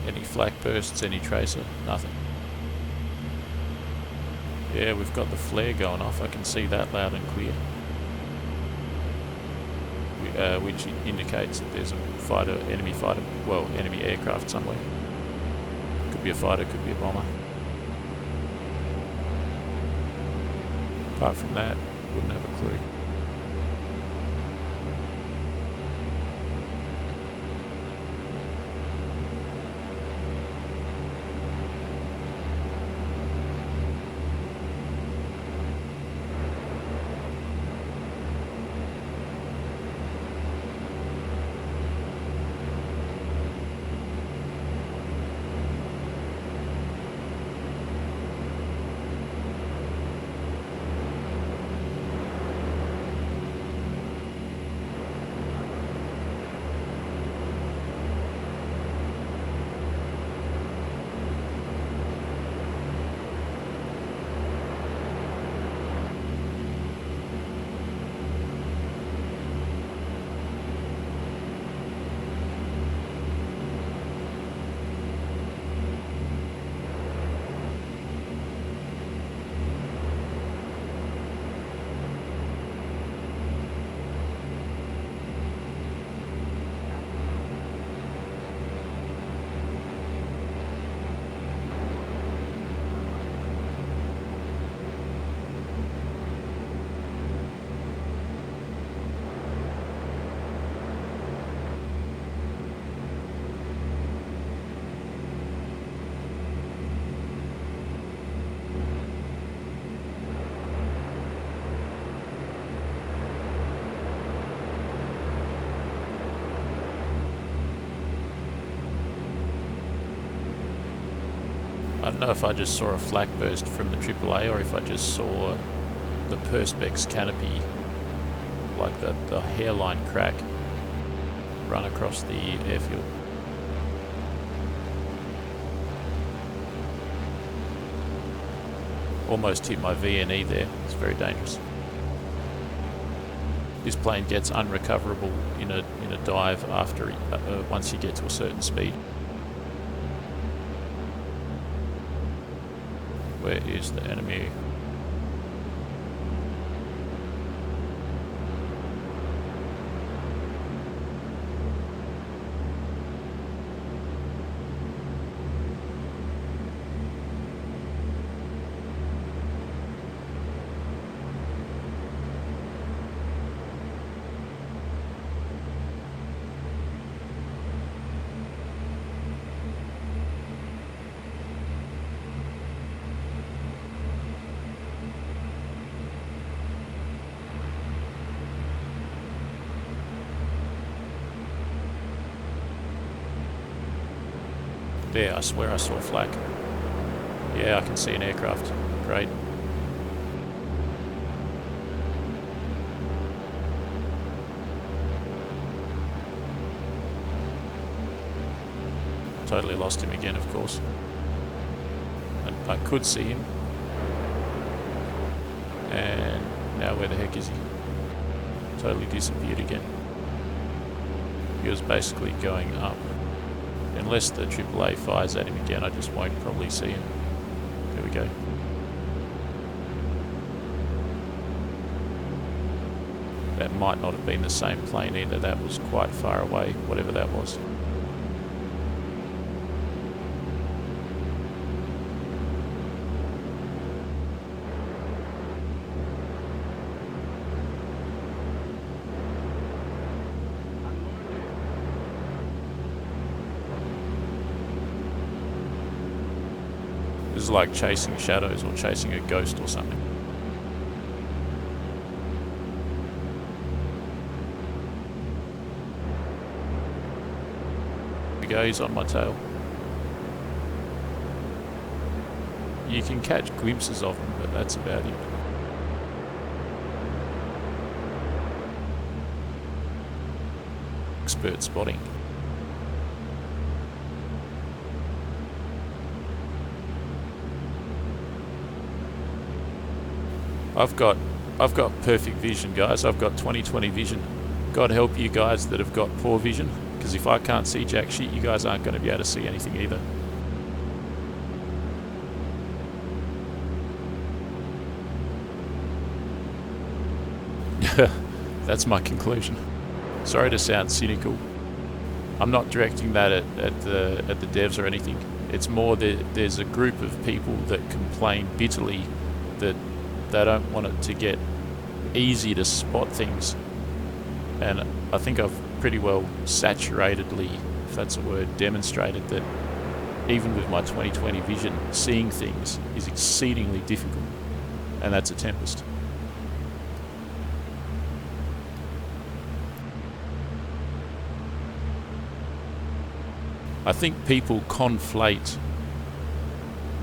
Any flak bursts, any tracer, nothing. Yeah, we've got the flare going off. I can see that loud and clear. Which indicates that there's a fighter, enemy aircraft somewhere. Could be a fighter, could be a bomber. Apart from that, wouldn't have a clue. I don't know if I just saw a flak burst from the AAA or if I just saw the Perspex canopy, like the hairline crack, run across the airfield. Almost hit my VNE there. It's very dangerous. This plane gets unrecoverable in a dive after once you get to a certain speed. Where is the enemy? There, I swear I saw flak. Yeah, I can see an aircraft. Great. Totally lost him again, of course. And I could see him. And now where the heck is he? Totally disappeared again. He was basically going up. Unless the AAA fires at him again, I just won't probably see him. There we go. That might not have been the same plane either. That was quite far away, whatever that was. This is like chasing shadows or chasing a ghost or something. Here we go, he's on my tail. You can catch glimpses of him, but that's about it. Expert spotting. I've got perfect vision, guys. I've got 20/20 vision. God help you guys that have got poor vision, Because if I can't see jack shit, you guys aren't going to be able to see anything either. That's my conclusion. Sorry to sound cynical. I'm not directing that at the devs or anything. It's more that there's a group of people that complain bitterly that they don't want it to get easy to spot things. And I think I've pretty well saturatedly, if that's a word, demonstrated that even with my 20/20 vision, seeing things is exceedingly difficult. And that's a Tempest. I think people conflate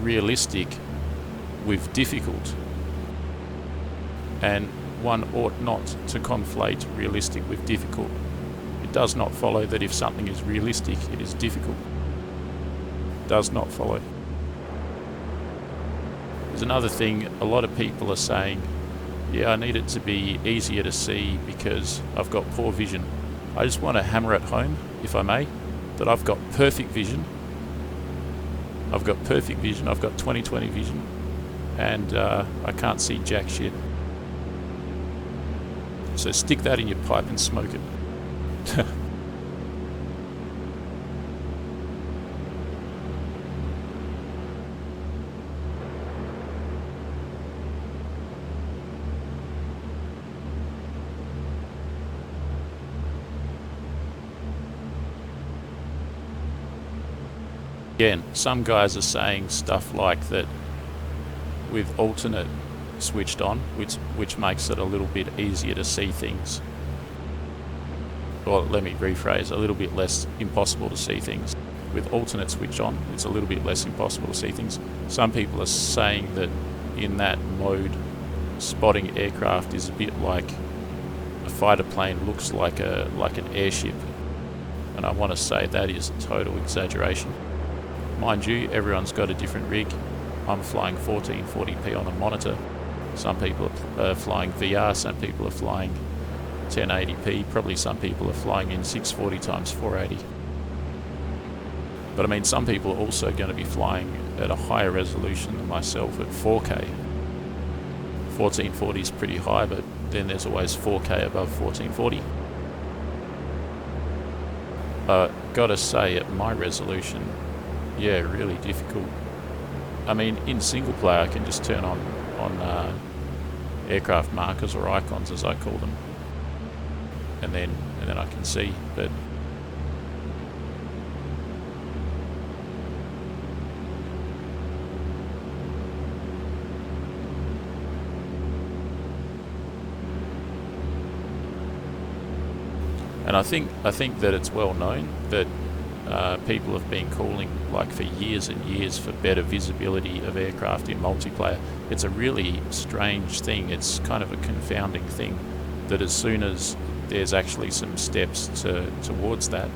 realistic with difficult, and one ought not to conflate realistic with difficult. It does not follow that if something is realistic, it is difficult. Does not follow. There's another thing, a lot of people are saying, yeah, I need it to be easier to see because I've got poor vision. I just want to hammer it home, if I may, that I've got perfect vision. I've got perfect vision, I've got 20/20 vision, and I can't see jack shit. So stick that in your pipe and smoke it. Again, some guys are saying stuff like that with alternate switched on, which makes it a little bit easier to see things. Well, let me rephrase, a little bit less impossible to see things. With alternate switched on, it's a little bit less impossible to see things. Some people are saying that in that mode, spotting aircraft is a bit like a fighter plane looks like an airship. And I want to say that is a total exaggeration. Mind you, everyone's got a different rig. I'm flying 1440p on a monitor. Some people are flying VR, some people are flying 1080p, probably some people are flying in 640x480. But I mean, some people are also going to be flying at a higher resolution than myself at 4K. 1440 is pretty high, but then there's always 4K above 1440. Gotta say, at my resolution, yeah, really difficult. I mean, in single player, I can just turn on aircraft markers or icons, as I call them, and then I can see. But and I think that it's well known that people have been calling, like, for years and years, for better visibility of aircraft in multiplayer. It's a really strange thing. It's kind of a confounding thing that as soon as there's actually some steps towards that,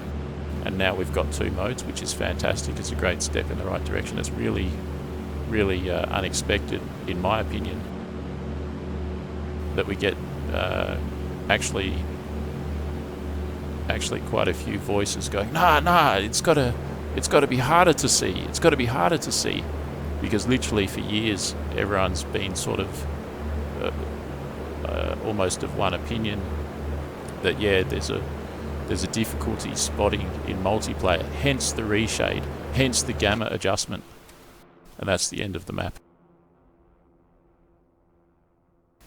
and now we've got two modes, which is fantastic. It's a great step in the right direction. It's really, really unexpected, in my opinion, that we get actually quite a few voices going, nah, it's got to be harder to see. It's got to be harder to see, because literally for years everyone's been sort of almost of one opinion that yeah, there's a difficulty spotting in multiplayer. Hence the reshade, hence the gamma adjustment, and that's the end of the map.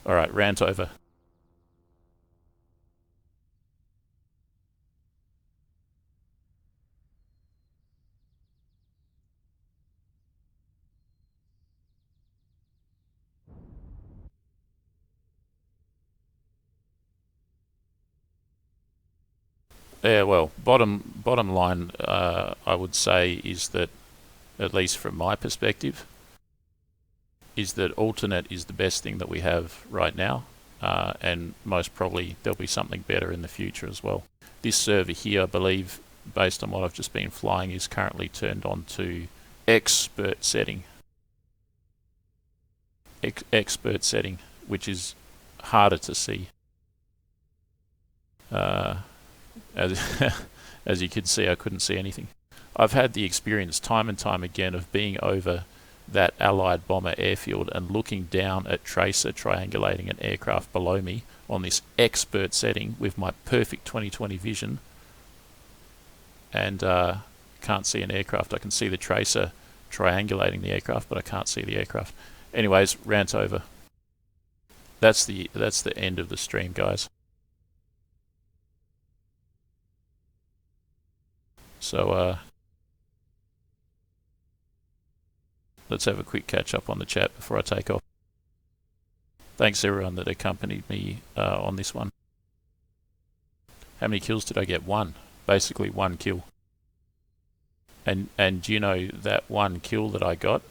All right, rant over. Yeah, well, bottom line, I would say is that, at least from my perspective, is that alternate is the best thing that we have right now, and most probably there'll be something better in the future as well. This server here, I believe, based on what I've just been flying, is currently turned on to expert setting. Expert setting, which is harder to see. As As you could see, I couldn't see anything. I've had the experience time and time again of being over that Allied bomber airfield and looking down at Tracer triangulating an aircraft below me on this expert setting with my perfect 20/20 vision, and can't see an aircraft. I can see the Tracer triangulating the aircraft, but I can't see the aircraft. Anyways, rant over. That's the end of the stream, guys. So let's have a quick catch up on the chat before I take off. Thanks everyone that accompanied me on this one. How many kills did I get? One. Basically one kill. And you know, that one kill that I got,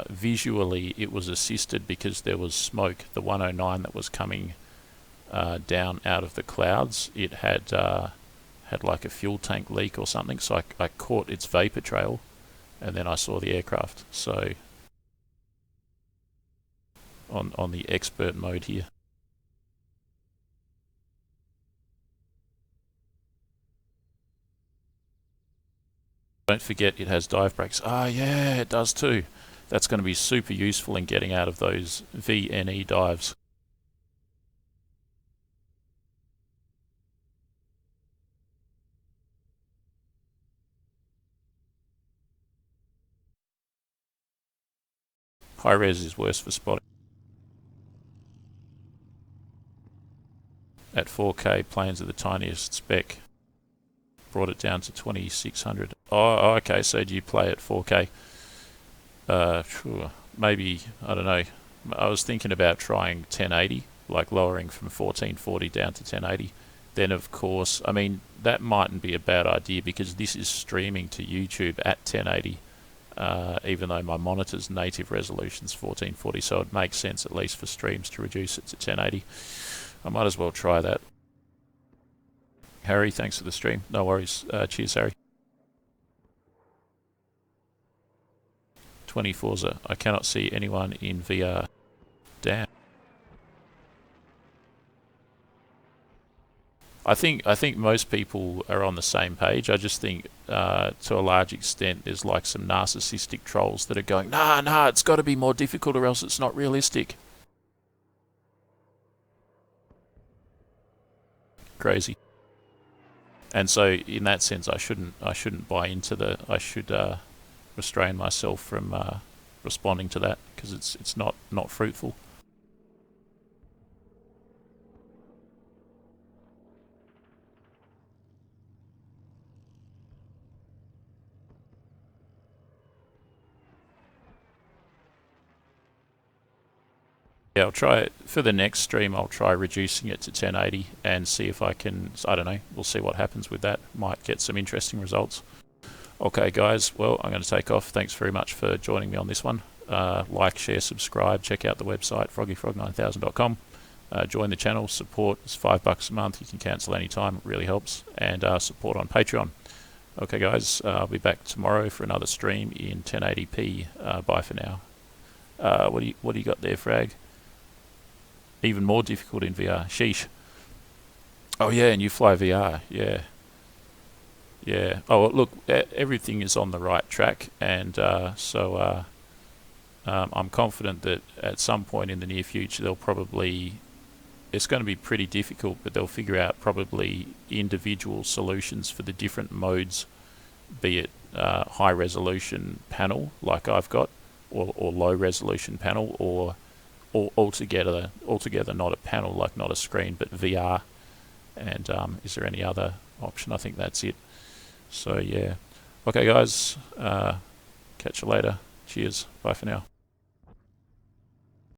visually it was assisted because there was smoke. The 109 that was coming down out of the clouds, it had like a fuel tank leak or something, so I caught its vapor trail, and then I saw the aircraft. So on the expert mode here. Don't forget it has dive brakes. Ah, yeah, it does too. That's going to be super useful in getting out of those VNE dives. High res is worse for spotting. At 4K, planes are the tiniest spec. Brought it down to 2600. Oh, okay, so do you play at 4K? Sure. Maybe, I don't know. I was thinking about trying 1080, like lowering from 1440 down to 1080. Then, of course, I mean, that mightn't be a bad idea because this is streaming to YouTube at 1080, even though my monitor's native resolution's 1440, so it makes sense at least for streams to reduce it to 1080. I might as well try that. Harry, thanks for the stream. No worries. Cheers, Harry. 24's I cannot see anyone in VR. Damn. I think most people are on the same page. I just think to a large extent there's like some narcissistic trolls that are going, nah, it's got to be more difficult or else it's not realistic. Crazy. And so in that sense I shouldn't buy into the, I should restrain myself from responding to that because it's not fruitful. Yeah, I'll try for the next stream. I'll try reducing it to 1080 and see if I can. I don't know. We'll see what happens with that. Might get some interesting results. Okay, guys. Well, I'm going to take off. Thanks very much for joining me on this one. Like, share, subscribe. Check out the website froggyfrog9000.com. Join the channel. Support. It's $5 a month. You can cancel anytime. It really helps. And support on Patreon. Okay, guys. I'll be back tomorrow for another stream in 1080p. Bye for now. What do you got there, Frag? Even more difficult in VR. Sheesh. Oh yeah, and you fly VR. Yeah. Yeah. Oh look, everything is on the right track, and so I'm confident that at some point in the near future they'll probably. It's going to be pretty difficult, but they'll figure out probably individual solutions for the different modes, be it high resolution panel like I've got, or low resolution panel, or altogether not a panel, like not a screen, but VR. And is there any other option? I think that's it. So yeah. Okay guys, catch you later. Cheers. Bye for now.